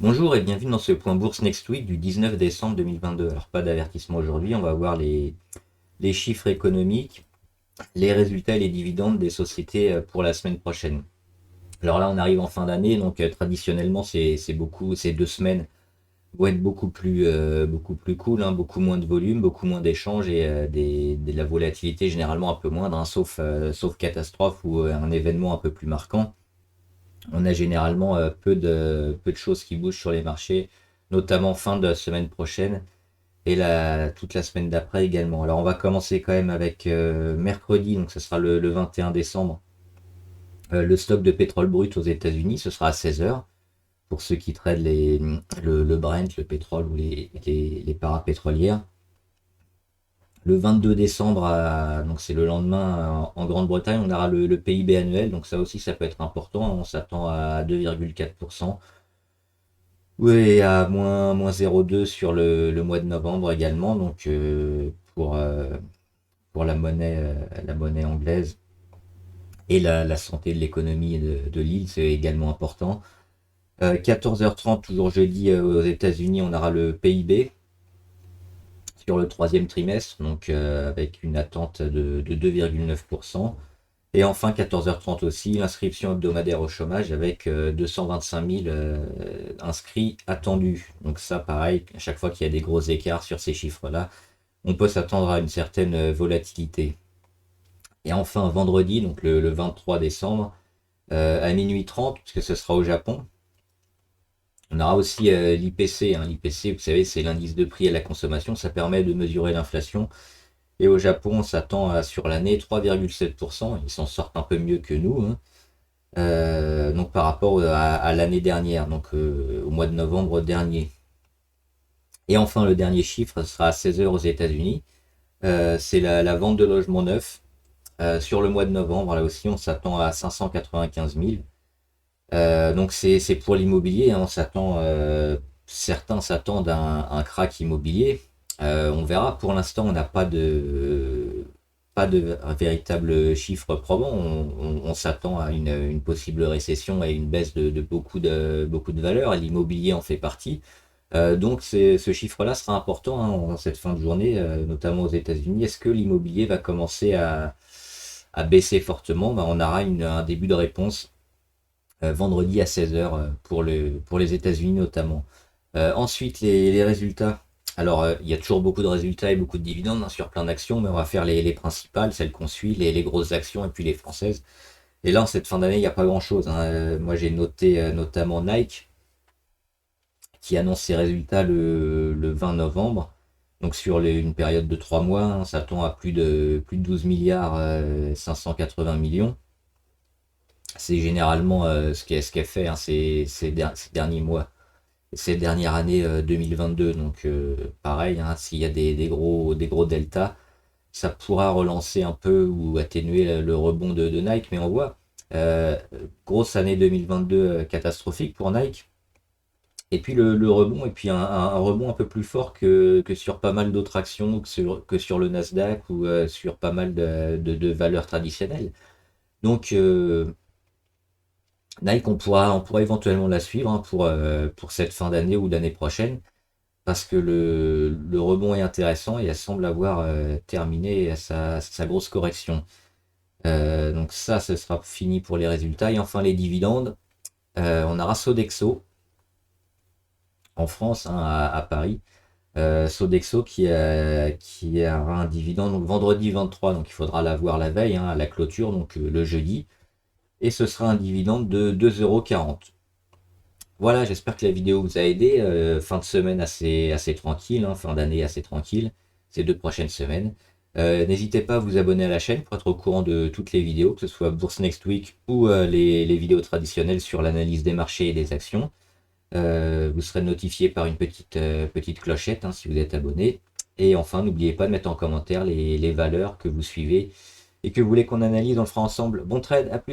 Bonjour et bienvenue dans ce point bourse Next Week du 19 décembre 2022. Alors pas d'avertissement aujourd'hui, on va voir les chiffres économiques, les résultats et les dividendes des sociétés pour la semaine prochaine. Alors là on arrive en fin d'année, donc traditionnellement ces 2 semaines vont être beaucoup plus cool, hein, beaucoup moins de volume, beaucoup moins d'échanges et de la volatilité généralement un peu moindre, hein, sauf catastrophe ou un événement un peu plus marquant. On a généralement peu de choses qui bougent sur les marchés, notamment fin de la semaine prochaine et toute la semaine d'après également. Alors on va commencer quand même avec mercredi, donc ce sera le 21 décembre. Le stock de pétrole brut aux États-Unis, ce sera à 16 heures pour ceux qui traitent le Brent, le pétrole ou les parapétrolières. Le 22 décembre, donc c'est le lendemain, en Grande-Bretagne, on aura le PIB annuel, donc ça aussi ça peut être important, hein. On s'attend à 2,4%. Oui, à moins 0,2 sur le mois de novembre également, donc pour la monnaie anglaise et la santé de l'économie de l'île, c'est également important. 14h30, toujours jeudi, aux États-Unis, on aura le PIB sur le troisième trimestre, donc avec une attente de 2,9%. Et enfin, 14h30 aussi, l'inscription hebdomadaire au chômage avec 225 000 inscrits attendus. Donc ça, pareil, à chaque fois qu'il y a des gros écarts sur ces chiffres-là, on peut s'attendre à une certaine volatilité. Et enfin, vendredi, donc le 23 décembre, à minuit 30, puisque ce sera au Japon, on aura aussi l'IPC. Hein. L'IPC, vous savez, c'est l'indice de prix à la consommation. Ça permet de mesurer l'inflation. Et au Japon, on s'attend à, sur l'année, 3,7%. Ils s'en sortent un peu mieux que nous, hein. Donc par rapport à l'année dernière, donc au mois de novembre dernier. Et enfin, le dernier chiffre sera à 16 heures aux États-Unis. C'est la vente de logements neufs sur le mois de novembre. Là aussi, on s'attend à 595 000. Donc c'est pour l'immobilier, hein. Certains s'attendent à un crack immobilier. On verra. Pour l'instant, on n'a pas de véritable chiffre probant. On s'attend à une possible récession et une baisse de beaucoup de valeurs. L'immobilier en fait partie. Donc ce chiffre-là sera important, hein, en cette fin de journée, notamment aux États-Unis. Est-ce que l'immobilier va commencer à baisser fortement? Ben, on aura un début de réponse vendredi à 16 heures pour les États-Unis notamment. Ensuite, les résultats. Alors, il y a toujours beaucoup de résultats et beaucoup de dividendes, hein, sur plein d'actions, mais on va faire les principales, celles qu'on suit, les grosses actions et puis les françaises. Et là, en cette fin d'année, il n'y a pas grand-chose, hein. Moi, j'ai noté notamment Nike, qui annonce ses résultats le 20 novembre. Donc sur une période de 3 mois, hein, on s'attend à plus de 12 milliards 580 millions. C'est généralement ce qu'elle fait, hein, ces derniers mois, ces dernières années 2022. Donc pareil, hein, s'il y a des gros deltas, ça pourra relancer un peu ou atténuer le rebond de Nike. Mais on voit, euh, grosse année 2022 catastrophique pour Nike. Et puis le rebond, et puis un rebond un peu plus fort que sur pas mal d'autres actions, que sur le Nasdaq ou sur pas mal de valeurs traditionnelles. Donc Nike, on pourra éventuellement la suivre, hein, pour cette fin d'année ou l'année prochaine, parce que le rebond est intéressant et elle semble avoir terminé sa grosse correction. Donc ça, ce sera fini pour les résultats. Et enfin les dividendes, on aura Sodexo en France, hein, à Paris. Sodexo qui aura un dividende donc vendredi 23, donc il faudra l'avoir la veille, hein, à la clôture, donc le jeudi. Et ce sera un dividende de 2,40 €. Voilà, j'espère que la vidéo vous a aidé. Fin de semaine assez tranquille, hein, fin d'année assez tranquille, ces 2 prochaines semaines. N'hésitez pas à vous abonner à la chaîne pour être au courant de toutes les vidéos, que ce soit Bourse Next Week ou les vidéos traditionnelles sur l'analyse des marchés et des actions. Vous serez notifié par une petite clochette, hein, si vous êtes abonné. Et enfin, n'oubliez pas de mettre en commentaire les valeurs que vous suivez et que vous voulez qu'on analyse. On le fera ensemble. Bon trade, à plus!